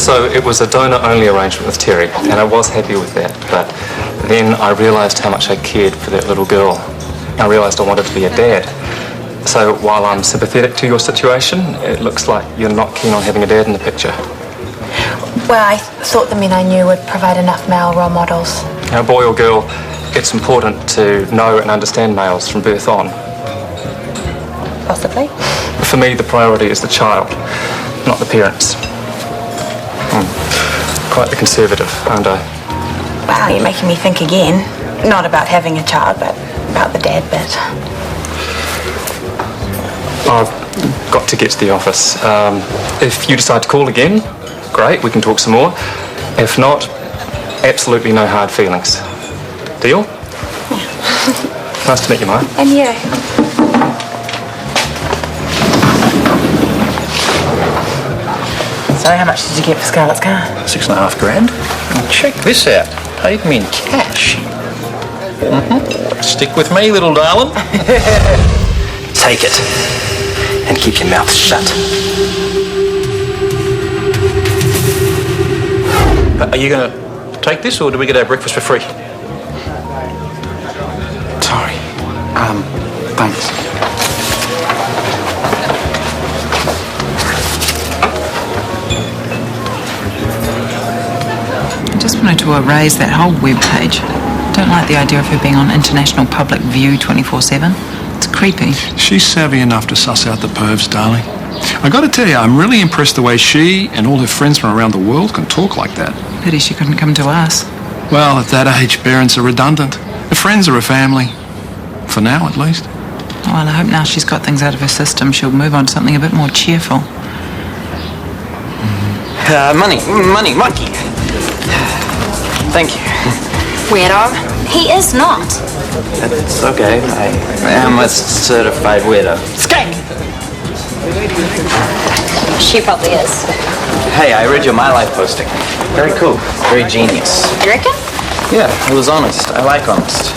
So it was a donor-only arrangement with Terry, and I was happy with that, but then I realised how much I cared for that little girl. I realised I wanted to be a dad. So while I'm sympathetic to your situation, it looks like you're not keen on having a dad in the picture. Well, I thought the men I knew would provide enough male role models. Now, boy or girl, it's important to know and understand males from birth on. Possibly. For me, the priority is the child, not the parents. Quite the conservative, aren't I? Wow, you're making me think again. Not about having a child, but about the dad bit. I've got to get to the office. If you decide to call again, great, we can talk some more. If not, absolutely no hard feelings. Deal? Yeah. Nice to meet you, Maya. And you. So how much did you get for Scarlett's car? $6.5 grand. And check this out. Paid me in cash. Stick with me, little darling. Take it. And keep your mouth shut. Are you going to take this, or do we get our breakfast for free? Sorry. Thanks. I just wanted to erase that whole web page. Don't like the idea of her being on international public view 24/7. It's creepy. She's savvy enough to suss out the pervs, darling. I got to tell you, I'm really impressed the way she and all her friends from around the world can talk like that. Pity she couldn't come to us. Well, at that age, parents are redundant. Her friends are a family. For now, at least. Well, I hope now she's got things out of her system, she'll move on to something a bit more cheerful. Money, monkey. Thank you. Weirdo. He is not. It's okay. I am a certified weirdo. Skank! She probably is. Hey, I read your My Life posting. Very cool. Very genius. You reckon? Yeah, it was honest. I like honest.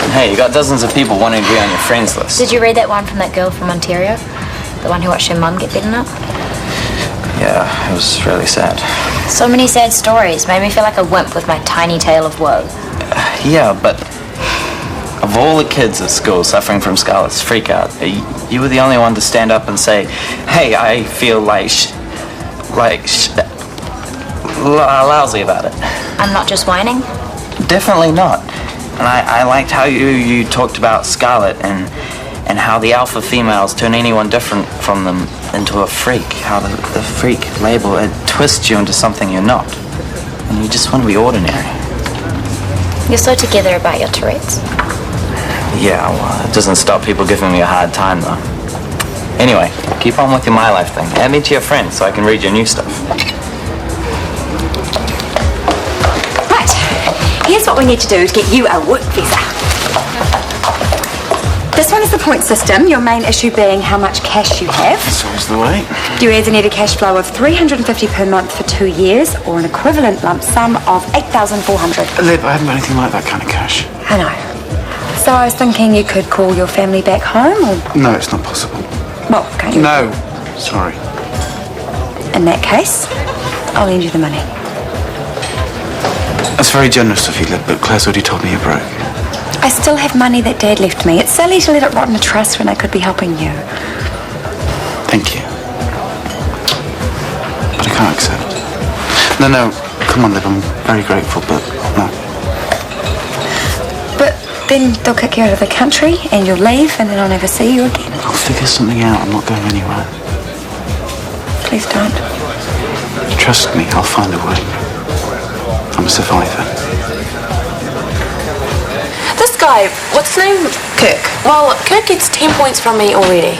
And hey, you got dozens of people wanting to be on your friends list. Did you read that one from that girl from Ontario? The one who watched her mum get beaten up? Yeah, it was really sad. So many sad stories. Made me feel like a wimp with my tiny tale of woe. Yeah, but of all the kids at school suffering from Scarlett's freakout, you were the only one to stand up and say, hey, I feel lousy about it. I'm not just whining? Definitely not. And I liked how you talked about Scarlett and how the alpha females turn anyone different from them into a freak. How the freak label, it twists you into something you're not. And you just want to be ordinary. You're so together about your Tourette's. Yeah, well, it doesn't stop people giving me a hard time, though. Anyway, keep on with your My Life thing. Add me to your friends so I can read your new stuff. Right. Here's what we need to do to get you a work visa. This one is the point system, your main issue being how much cash you have. That's always the way. You either need a cash flow of $350 per month for 2 years or an equivalent lump sum of $8,400. Lib, I haven't got anything like that kind of cash. I know. So I was thinking you could call your family back home, or... No, it's not possible. Well, can't you? No. Sorry. In that case, I'll lend you the money. That's very generous of you, Lib, but Claire's already told me you're broke. I still have money that Dad left me. It's silly to let it rot in a trust when I could be helping you. Thank you. But I can't accept. No, come on, Lib, I'm very grateful, but no. But then they'll kick you out of the country and you'll leave and then I'll never see you again. I'll figure something out. I'm not going anywhere. Please don't. Trust me, I'll find a way. I'm a survivor. This guy, what's his name? Kirk. Well, Kirk gets 10 points from me already.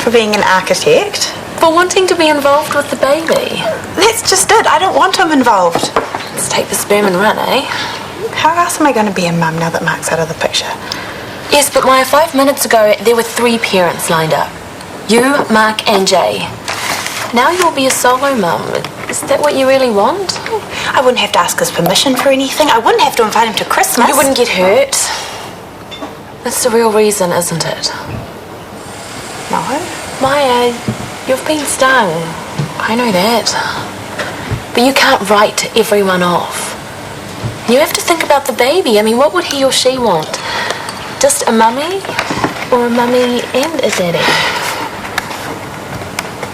For being an architect? For wanting to be involved with the baby. That's just it. I don't want him involved. Let's take the sperm and run, eh? How else am I going to be a mum now that Mark's out of the picture? Yes, but Maya, 5 minutes ago, there were 3 parents lined up. You, Mark, and Jay. Now you'll be a solo mum. Is that what you really want? I wouldn't have to ask his permission for anything. I wouldn't have to invite him to Christmas. You wouldn't get hurt. That's the real reason, isn't it? No. Maya, you've been stung. I know that. But you can't write everyone off. You have to think about the baby. I mean, what would he or she want? Just a mummy? Or a mummy and a daddy?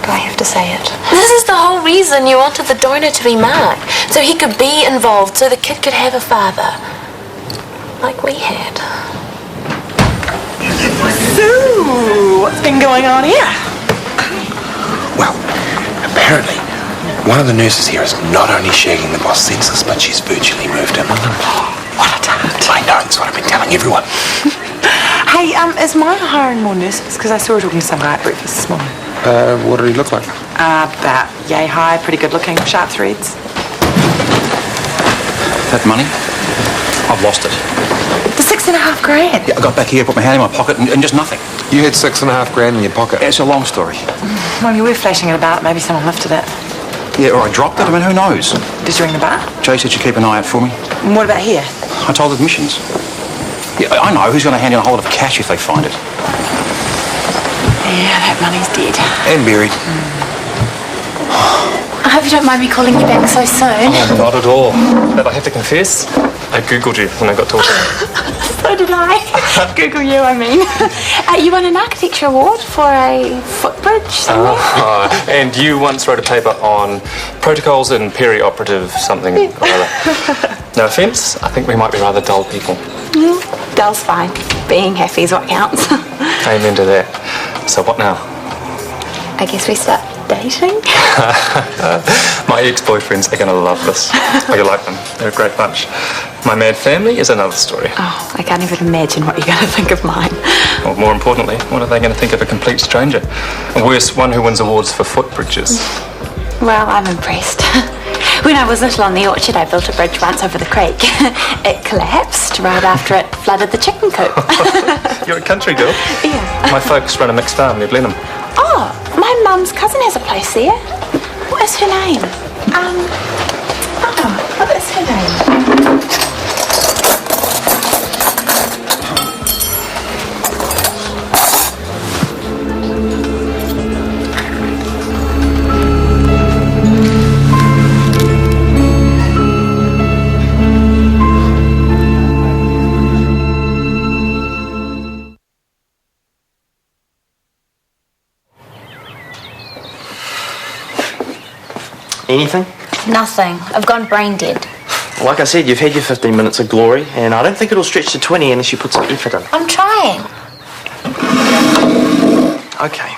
Do I have to say it? This is the whole reason you wanted the donor to be Mark. So he could be involved, so the kid could have a father. Like we had. So, what's been going on here? Well, apparently, one of the nurses here is not only shagging the boss census, but she's virtually moved in with him. What a tart. I know, it's what I've been telling everyone. Hey, is Maya hiring more nurses? Because I saw her talking to some guy at breakfast this morning. What did he look like? About yay high, pretty good looking, sharp threads. That money? I've lost it. The $6.5 grand. Yeah, I got back here, put my hand in my pocket, and just nothing. You had $6.5 grand in your pocket. It's a long story. Well, you were flashing it about. Maybe someone lifted it. Yeah, or I dropped it. I mean, who knows? Did you ring the bar? Jay said she'd keep an eye out for me. And what about here? I told admissions. Yeah, I know. Who's going to hand in a whole lot of cash if they find it? Yeah, that money's dead. And buried. I hope you don't mind me calling you back so soon. Oh, not at all. But I have to confess, I Googled you when I got talking. So did I. Google you, I mean. You won an architecture award for a footbridge somewhere? And you once wrote a paper on protocols and peri-operative something or other. No offence, I think we might be rather dull people. Dull's fine. Being happy is what counts. Amen to that. So what now? I guess we start dating? My ex-boyfriends are going to love this. Oh, you like them. They're a great bunch. My mad family is another story. Oh, I can't even imagine what you're going to think of mine. Or more importantly, what are they going to think of a complete stranger? And worse, one who wins awards for footbridges. Well, I'm impressed. When I was little on the orchard, I built a bridge once over the creek. It collapsed right after it flooded the chicken coop. You're a country girl. Yeah. My folks run a mixed farm near Blenheim. Oh, my mum's cousin has a place there. What is her name? What is her name? Anything? Nothing. I've gone brain dead. Like I said, you've had your 15 minutes of glory, and I don't think it'll stretch to 20 unless you put some effort in. I'm trying. Okay.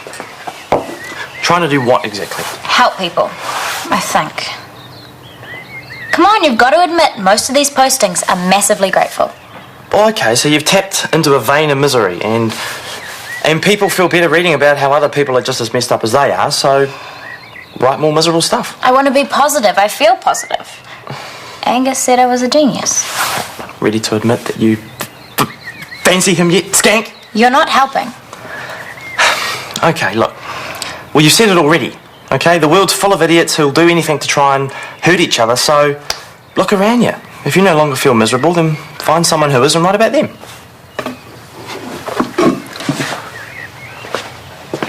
Trying to do what exactly? Help people, I think. Come on, you've got to admit, most of these postings are massively grateful. Oh, okay, so you've tapped into a vein of misery, and people feel better reading about how other people are just as messed up as they are, so write more miserable stuff. I want to be positive. I feel positive. Angus said I was a genius. Ready to admit that you fancy him yet, skank? You're not helping. Okay, look. Well, you've said it already, okay? The world's full of idiots who'll do anything to try and hurt each other, so look around you. If you no longer feel miserable, then find someone who is and write about them.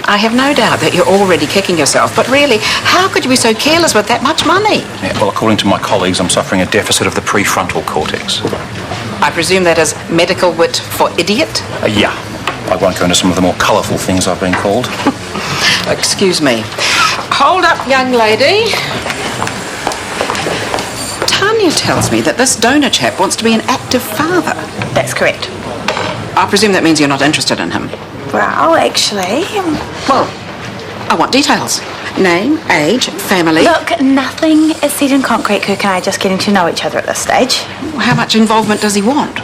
I have no doubt that you're already kicking yourself, but really, how could you be so careless with that much money? Yeah, well, according to my colleagues, I'm suffering a deficit of the prefrontal cortex. I presume that is medical wit for idiot? Yeah. I won't go into some of the more colourful things I've been called. Excuse me. Hold up, young lady. Tanya tells me that this donor chap wants to be an active father. That's correct. I presume that means you're not interested in him. Well, actually... Well, I want details. Name, age, family. Look, nothing is set in concrete. Kirk and I are just getting to know each other at this stage. How much involvement does he want?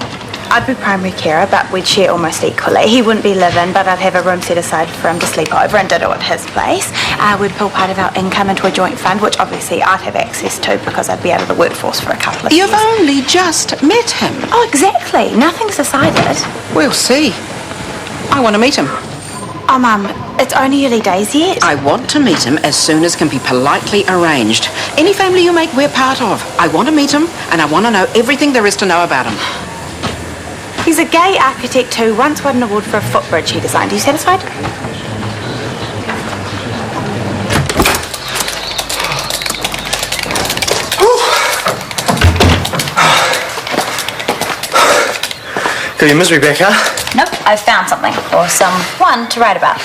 I'd be primary carer, but we'd share almost equally. He wouldn't be live-in, but I'd have a room set aside for him to sleep over and ditto at his place. We'd pull part of our income into a joint fund, which obviously I'd have access to because I'd be out of the workforce for a couple of years. You've only just met him. Oh, exactly. Nothing's decided. We'll see. I want to meet him. Oh, Mum, it's only early days yet. I want to meet him as soon as can be politely arranged. Any family you make, we're part of. I want to meet him, and I want to know everything there is to know about him. He's a gay architect who once won an award for a footbridge he designed. Are you satisfied? Got your misery back, huh? Nope, I've found something, or someone to write about.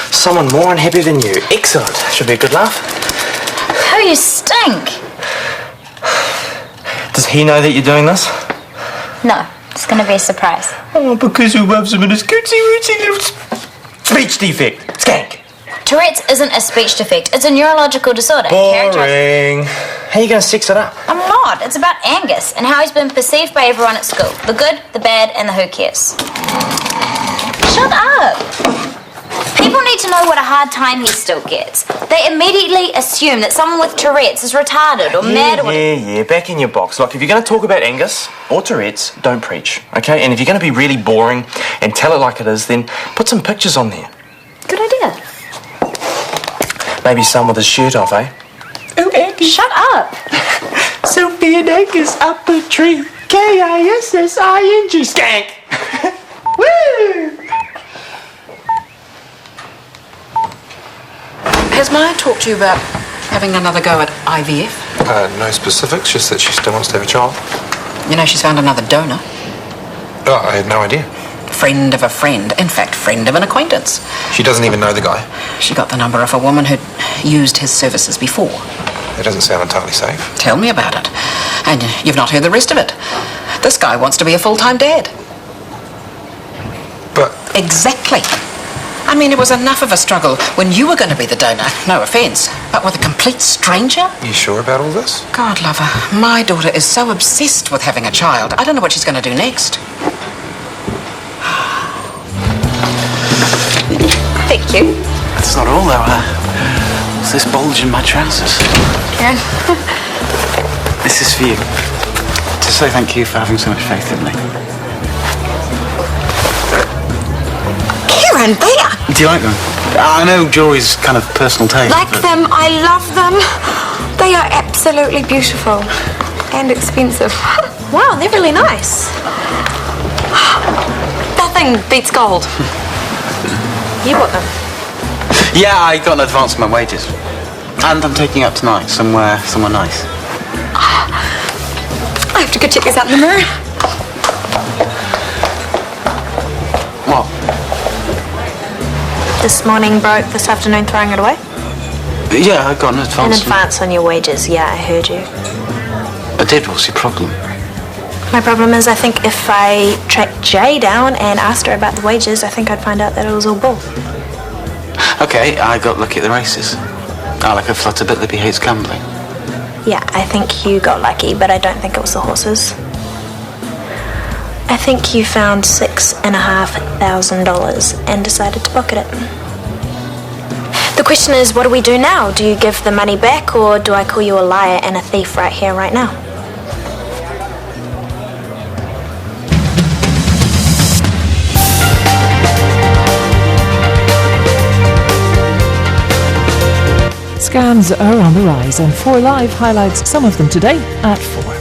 Someone more unhappy than you. Excellent. Should be a good laugh. Oh, you stink. Does he know that you're doing this? No, it's going to be a surprise. Oh, because who loves him in his cootsy-wootsy little speech defect. Skank. Tourette's isn't a speech defect. It's a neurological disorder. Boring. How are you going to sex it up? I'm not. It's about Angus and how he's been perceived by everyone at school. The good, the bad, and the who cares. Shut up. People need to know what a hard time he still gets. They immediately assume that someone with Tourette's is retarded or mad or... Yeah, back in your box. Look, if you're going to talk about Angus or Tourette's, don't preach, okay? And if you're going to be really boring and tell it like it is, then put some pictures on there. Good idea. Maybe some with his shirt off, eh? Oh, Andy. Shut up. Sophie and Angus up a tree. K-I-S-S-I-N-G. Skank. Woo! Has Maya talked to you about having another go at IVF? No specifics, just that she still wants to have a child. You know, she's found another donor. Oh, I had no idea. Friend of a friend. In fact, friend of an acquaintance. She doesn't even know the guy. She got the number of a woman who'd used his services before. It doesn't sound entirely safe. Tell me about it. And you've not heard the rest of it. This guy wants to be a full-time dad. But... Exactly. I mean, it was enough of a struggle when you were going to be the donor. No offence. But with a complete stranger? You sure about all this? God love her. My daughter is so obsessed with having a child. I don't know what she's going to do next. Thank you. That's not all, though. What's this bulge in my trousers? Karen. This is for you. To say thank you for having so much faith in me. Kieran, they are... Do you like them? I know jewelry's kind of personal taste. Like them, I love them. They are absolutely beautiful. And expensive. Wow, they're really nice. Nothing beats gold. You bought them. Yeah, I got an advance of my wages. And I'm taking out tonight, somewhere nice. I have to go check this out in the mirror. What? This morning broke, this afternoon throwing it away? Yeah, I got an advance. An advance on your wages, yeah, I heard you. I did, what's your problem? My problem is I think if I tracked Jay down and asked her about the wages, I think I'd find out that it was all bull. Okay, I got lucky at the races. I like a flutter bit that hates gambling. Yeah, I think you got lucky, but I don't think it was the horses. I think you found $6,500 and decided to pocket it. The question is, what do we do now? Do you give the money back, or do I call you a liar and a thief right here, right now? Scams are on the rise, and 4 Live highlights some of them today at 4.